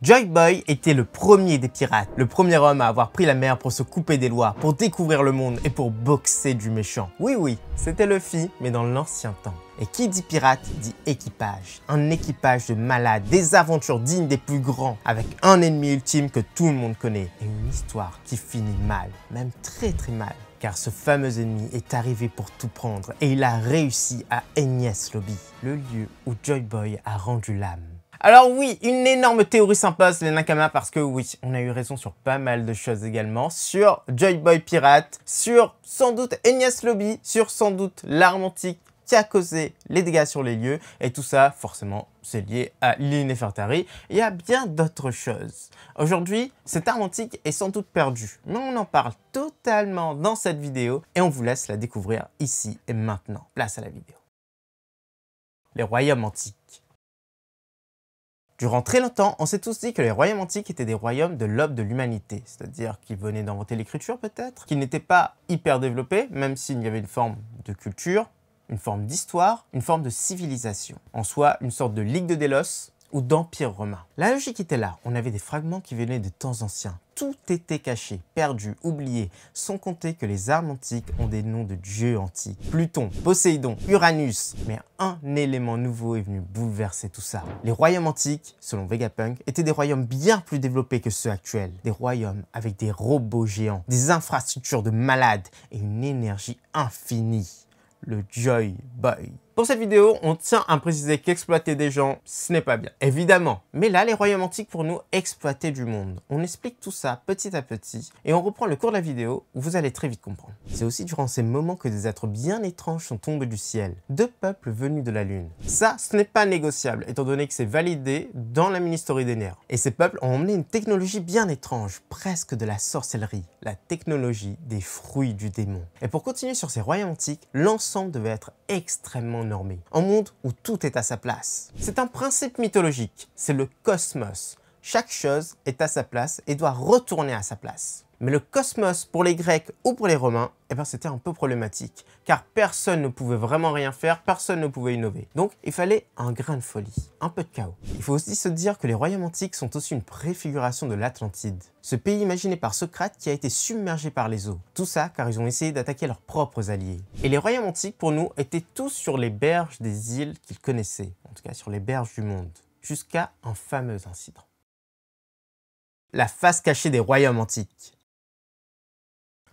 Joy Boy était le premier des pirates, le premier homme à avoir pris la mer pour se couper des lois, pour découvrir le monde et pour boxer du méchant. Oui, c'était Luffy, mais dans l'ancien temps. Et qui dit pirate dit équipage. Un équipage de malades, des aventures dignes des plus grands, avec un ennemi ultime que tout le monde connaît, et une histoire qui finit mal, même très mal. Car ce fameux ennemi est arrivé pour tout prendre, et il a réussi à Enies Lobby, le lieu où Joy Boy a rendu l'âme. Alors oui, une énorme théorie s'impose les Nakamas parce que oui, on a eu raison sur pas mal de choses également, sur Joy Boy Pirate, sur sans doute Enies Lobby, sur sans doute l'arme antique qui a causé les dégâts sur les lieux, et tout ça, forcément, c'est lié à l'île Nefertari et à bien d'autres choses. Aujourd'hui, cette arme antique est sans doute perdue, mais on en parle totalement dans cette vidéo et on vous laisse la découvrir ici et maintenant. Place à la vidéo. Les royaumes antiques. Durant très longtemps, on s'est tous dit que les royaumes antiques étaient des royaumes de l'aube de l'humanité, c'est-à-dire qu'ils venaient d'inventer l'écriture peut-être, qu'ils n'étaient pas hyper développés, même s'il y avait une forme de culture, une forme d'histoire, une forme de civilisation. En soi, une sorte de Ligue de Délos ou d'empire romain. La logique était là, on avait des fragments qui venaient des temps anciens. Tout était caché, perdu, oublié, sans compter que les armes antiques ont des noms de dieux antiques. Pluton, Poséidon, Uranus. Mais un élément nouveau est venu bouleverser tout ça. Les royaumes antiques, selon Vegapunk, étaient des royaumes bien plus développés que ceux actuels. Des royaumes avec des robots géants, des infrastructures de malades et une énergie infinie. Le Joy Boy. Pour cette vidéo, on tient à préciser qu'exploiter des gens, ce n'est pas bien, évidemment. Mais là, les royaumes antiques pour nous, exploiter du monde. On explique tout ça petit à petit et on reprend le cours de la vidéo où vous allez très vite comprendre. C'est aussi durant ces moments que des êtres bien étranges sont tombés du ciel. Deux peuples venus de la lune. Ça, ce n'est pas négociable étant donné que c'est validé dans la mini-story des nerfs. Et ces peuples ont emmené une technologie bien étrange, presque de la sorcellerie. La technologie des fruits du démon. Et pour continuer sur ces royaumes antiques, l'ensemble devait être extrêmement normé. Un monde où tout est à sa place. C'est un principe mythologique, c'est le cosmos. Chaque chose est à sa place et doit retourner à sa place. Mais le cosmos pour les Grecs ou pour les Romains, c'était un peu problématique, car personne ne pouvait vraiment rien faire, personne ne pouvait innover. Donc il fallait un grain de folie, un peu de chaos. Il faut aussi se dire que les royaumes antiques sont aussi une préfiguration de l'Atlantide, ce pays imaginé par Socrate qui a été submergé par les eaux. Tout ça car ils ont essayé d'attaquer leurs propres alliés. Et les royaumes antiques pour nous étaient tous sur les berges des îles qu'ils connaissaient, en tout cas sur les berges du monde, jusqu'à un fameux incident. La face cachée des royaumes antiques.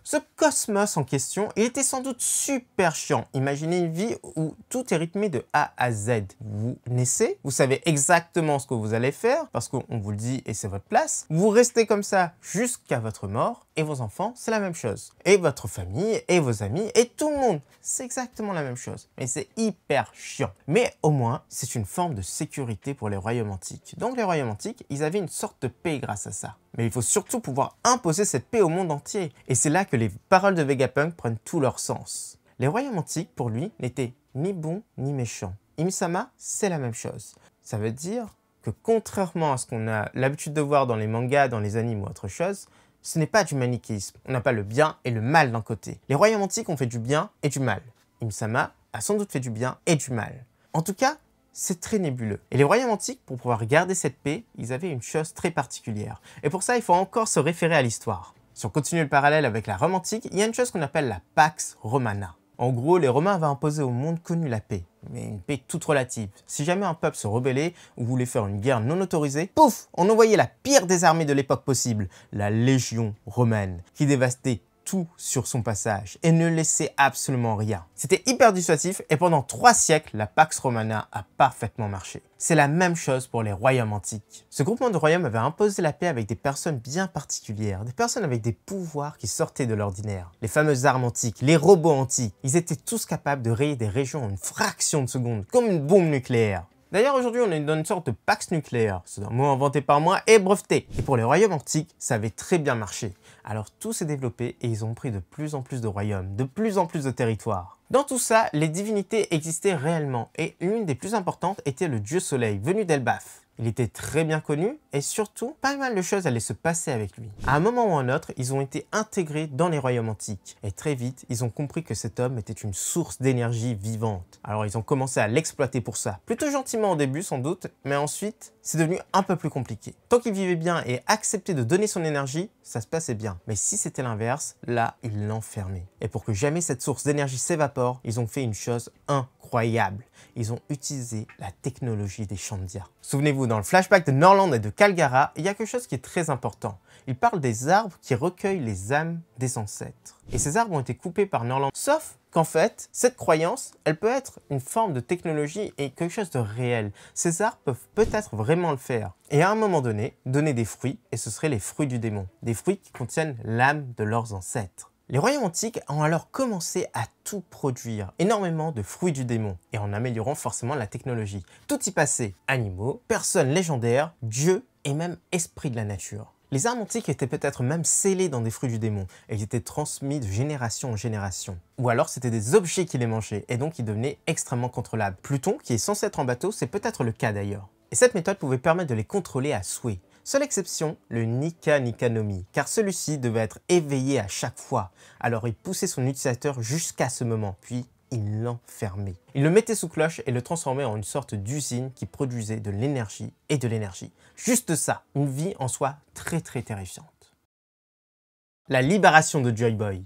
Ce cosmos en question, il était sans doute super chiant. Imaginez une vie où tout est rythmé de A à Z. Vous naissez, vous savez exactement ce que vous allez faire, parce qu'on vous le dit et c'est votre place. Vous restez comme ça jusqu'à votre mort, et vos enfants, c'est la même chose. Et votre famille, et vos amis, et tout le monde, c'est exactement la même chose. Mais c'est hyper chiant. Mais au moins, c'est une forme de sécurité pour les royaumes antiques. Donc les royaumes antiques, ils avaient une sorte de paix grâce à ça. Mais il faut surtout pouvoir imposer cette paix au monde entier. Et c'est là que les paroles de Vegapunk prennent tout leur sens. Les royaumes antiques, pour lui, n'étaient ni bons ni méchants. Imisama, c'est la même chose. Ça veut dire que contrairement à ce qu'on a l'habitude de voir dans les mangas, dans les animes ou autre chose, ce n'est pas du manichéisme. On n'a pas le bien et le mal d'un côté. Les royaumes antiques ont fait du bien et du mal. Imisama a sans doute fait du bien et du mal. En tout cas, c'est très nébuleux. Et les royaumes antiques, pour pouvoir garder cette paix, ils avaient une chose très particulière. Et pour ça, il faut encore se référer à l'histoire. Si on continue le parallèle avec la Rome antique, il y a une chose qu'on appelle la Pax Romana. En gros, les Romains avaient imposé au monde connu la paix, mais une paix toute relative. Si jamais un peuple se rebellait ou voulait faire une guerre non autorisée, pouf, on envoyait la pire des armées de l'époque possible, la Légion romaine, qui dévastait tout sur son passage et ne laissait absolument rien. C'était hyper dissuasif et pendant 3 siècles, la Pax Romana a parfaitement marché. C'est la même chose pour les royaumes antiques. Ce groupement de royaumes avait imposé la paix avec des personnes bien particulières, des personnes avec des pouvoirs qui sortaient de l'ordinaire. Les fameuses armes antiques, les robots antiques, ils étaient tous capables de rayer des régions en une fraction de seconde, comme une bombe nucléaire. D'ailleurs, aujourd'hui, on est dans une sorte de pax nucléaire. C'est un mot inventé par moi et breveté. Et pour les royaumes antiques, ça avait très bien marché. Alors tout s'est développé et ils ont pris de plus en plus de royaumes, de plus en plus de territoires. Dans tout ça, les divinités existaient réellement et l'une des plus importantes était le dieu soleil, venu d'Elbaf. Il était très bien connu et surtout, pas mal de choses allaient se passer avec lui. À un moment ou un autre, ils ont été intégrés dans les royaumes antiques. Et très vite, ils ont compris que cet homme était une source d'énergie vivante. Alors ils ont commencé à l'exploiter pour ça. Plutôt gentiment au début sans doute, mais ensuite, c'est devenu un peu plus compliqué. Tant qu'il vivait bien et acceptait de donner son énergie, ça se passait bien. Mais si c'était l'inverse, là, il l'enfermait. Et pour que jamais cette source d'énergie s'évapore, ils ont fait une chose incroyable. Ils ont utilisé la technologie des Chandya. Souvenez-vous, dans le flashback de Norland et de Kalgara, il y a quelque chose qui est très important. Il parle des arbres qui recueillent les âmes des ancêtres. Et ces arbres ont été coupés par Norland. Sauf qu'en fait, cette croyance, elle peut être une forme de technologie et quelque chose de réel. Ces arbres peuvent peut-être vraiment le faire. Et à un moment donné, donner des fruits, et ce seraient les fruits du démon. Des fruits qui contiennent l'âme de leurs ancêtres. Les royaumes antiques ont alors commencé à tout produire, énormément de fruits du démon, et en améliorant forcément la technologie. Tout y passait, animaux, personnes légendaires, dieux et même esprits de la nature. Les armes antiques étaient peut-être même scellées dans des fruits du démon, et ils étaient transmis de génération en génération. Ou alors c'était des objets qui les mangeaient, et donc ils devenaient extrêmement contrôlables. Pluton, qui est censé être en bateau, c'est peut-être le cas d'ailleurs. Et cette méthode pouvait permettre de les contrôler à souhait. Seule exception, le Nika Nika no Mi, car celui-ci devait être éveillé à chaque fois. Alors il poussait son utilisateur jusqu'à ce moment, puis il l'enfermait. Il le mettait sous cloche et le transformait en une sorte d'usine qui produisait de l'énergie et de l'énergie. Juste ça, une vie en soi très terrifiante. La libération de Joy Boy.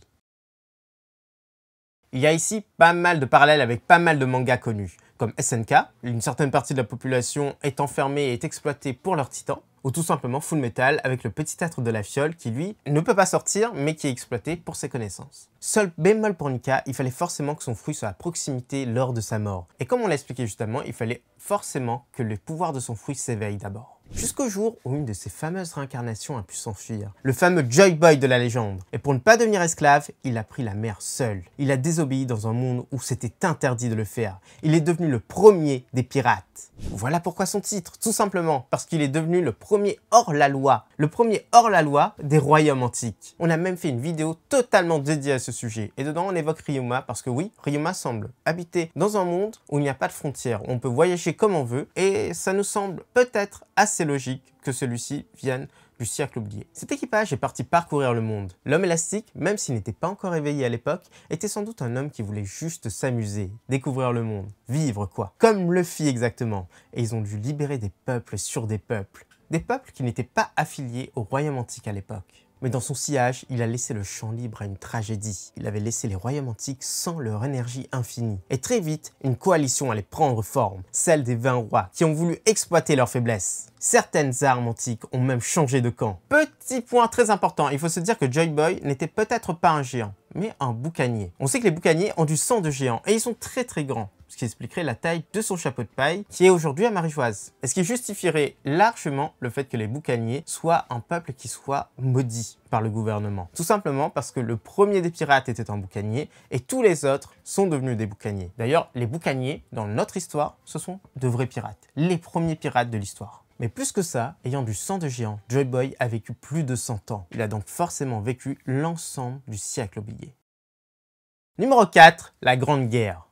Il y a ici pas mal de parallèles avec pas mal de mangas connus, comme SNK, une certaine partie de la population est enfermée et est exploitée pour leur titan, ou tout simplement Full Metal avec le petit être de la fiole qui lui ne peut pas sortir mais qui est exploité pour ses connaissances. Seul bémol pour Nika, il fallait forcément que son fruit soit à proximité lors de sa mort. Et comme on l'a expliqué justement, il fallait forcément que le pouvoir de son fruit s'éveille d'abord. Jusqu'au jour où une de ses fameuses réincarnations a pu s'enfuir, le fameux Joy Boy de la légende. Et pour ne pas devenir esclave, il a pris la mer seul. Il a désobéi dans un monde où c'était interdit de le faire. Il est devenu le premier des pirates. Voilà pourquoi son titre, tout simplement parce qu'il est devenu le premier hors-la-loi. Le premier hors-la-loi des royaumes antiques. On a même fait une vidéo totalement dédiée à ce sujet. Et dedans, on évoque Ryuma parce que oui, Ryuma semble habiter dans un monde où il n'y a pas de frontières. On peut voyager comme on veut et ça nous semble peut-être assez logique que celui-ci vienne du siècle oublié. Cet équipage est parti parcourir le monde. L'homme élastique, même s'il n'était pas encore éveillé à l'époque, était sans doute un homme qui voulait juste s'amuser, découvrir le monde, vivre quoi. Comme Luffy exactement. Et ils ont dû libérer des peuples sur des peuples. Des peuples qui n'étaient pas affiliés au royaume antique à l'époque. Mais dans son sillage, il a laissé le champ libre à une tragédie. Il avait laissé les royaumes antiques sans leur énergie infinie. Et très vite, une coalition allait prendre forme, celle des 20 rois, qui ont voulu exploiter leurs faiblesses. Certaines armes antiques ont même changé de camp. Petit point très important, il faut se dire que Joy Boy n'était peut-être pas un géant, mais un boucanier. On sait que les boucaniers ont du sang de géant, et ils sont très grands. Ce qui expliquerait la taille de son chapeau de paille, qui est aujourd'hui à Marigeoise. Et ce qui justifierait largement le fait que les boucaniers soient un peuple qui soit maudit par le gouvernement. Tout simplement parce que le premier des pirates était un boucanier, et tous les autres sont devenus des boucaniers. D'ailleurs, les boucaniers, dans notre histoire, ce sont de vrais pirates. Les premiers pirates de l'histoire. Mais plus que ça, ayant du sang de géant, Joy Boy a vécu plus de 100 ans. Il a donc forcément vécu l'ensemble du siècle oublié. Numéro 4, la Grande Guerre.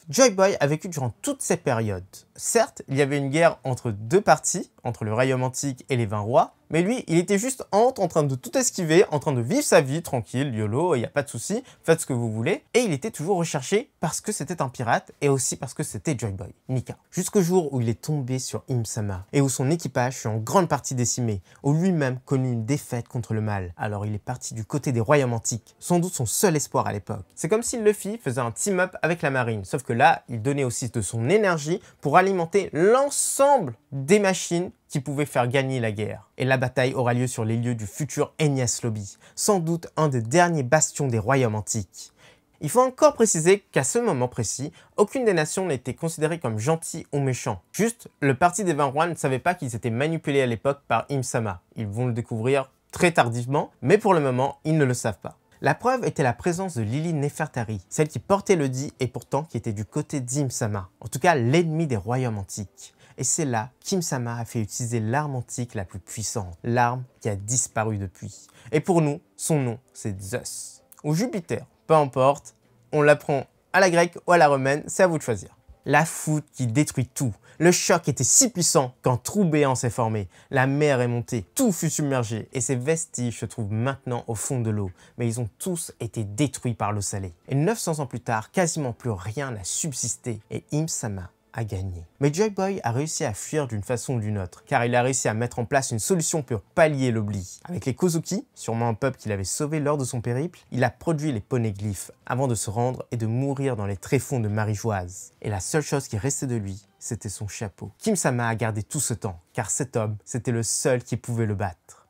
Joy Boy a vécu durant toutes ces périodes. Certes, il y avait une guerre entre deux parties, entre le royaume antique et les 20 rois, mais lui, il était juste en train de tout esquiver, en train de vivre sa vie tranquille, YOLO, il n'y a pas de souci, faites ce que vous voulez. Et il était toujours recherché parce que c'était un pirate et aussi parce que c'était Joy Boy, Nika. Jusqu'au jour où il est tombé sur Im-sama et où son équipage fut en grande partie décimé, où lui-même connut une défaite contre le mal. Alors il est parti du côté des royaumes antiques, sans doute son seul espoir à l'époque. C'est comme si Luffy faisait un team-up avec la marine, sauf que là, il donnait aussi de son énergie pour alimenter l'ensemble des machines qui pouvaient faire gagner la guerre. Et la bataille aura lieu sur les lieux du futur Enies Lobby, sans doute un des derniers bastions des royaumes antiques. Il faut encore préciser qu'à ce moment précis, aucune des nations n'était considérée comme gentille ou méchant. Juste, le parti des 20 rois ne savait pas qu'ils étaient manipulés à l'époque par Im-sama. Ils vont le découvrir très tardivement, mais pour le moment, ils ne le savent pas. La preuve était la présence de Lily Nefertari, celle qui portait le dit et pourtant qui était du côté d'Im-sama, en tout cas l'ennemi des royaumes antiques. Et c'est là qu'Im-sama a fait utiliser l'arme antique la plus puissante, l'arme qui a disparu depuis. Et pour nous, son nom c'est Zeus, ou Jupiter, peu importe, on l'apprend à la grecque ou à la romaine, c'est à vous de choisir. La foudre qui détruit tout. Le choc était si puissant qu'un trou béant s'est formé. La mer est montée, tout fut submergé et ses vestiges se trouvent maintenant au fond de l'eau. Mais ils ont tous été détruits par l'eau salée. Et 900 ans plus tard, quasiment plus rien n'a subsisté et Im-sama à gagner. Mais Joy Boy a réussi à fuir d'une façon ou d'une autre, car il a réussi à mettre en place une solution pour pallier l'oubli. Avec les Kozuki, sûrement un peuple qu'il avait sauvé lors de son périple, il a produit les poneglyphes avant de se rendre et de mourir dans les tréfonds de Marijoise. Et la seule chose qui restait de lui, c'était son chapeau. Kim-sama a gardé tout ce temps, car cet homme, c'était le seul qui pouvait le battre.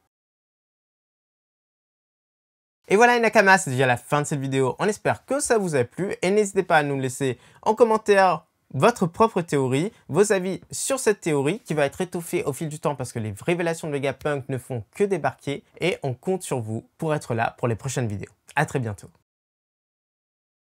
Et voilà les Nakamas, c'est déjà la fin de cette vidéo. On espère que ça vous a plu et n'hésitez pas à nous laisser en commentaire votre propre théorie, vos avis sur cette théorie qui va être étoffée au fil du temps parce que les révélations de Vegapunk ne font que débarquer et on compte sur vous pour être là pour les prochaines vidéos. À très bientôt.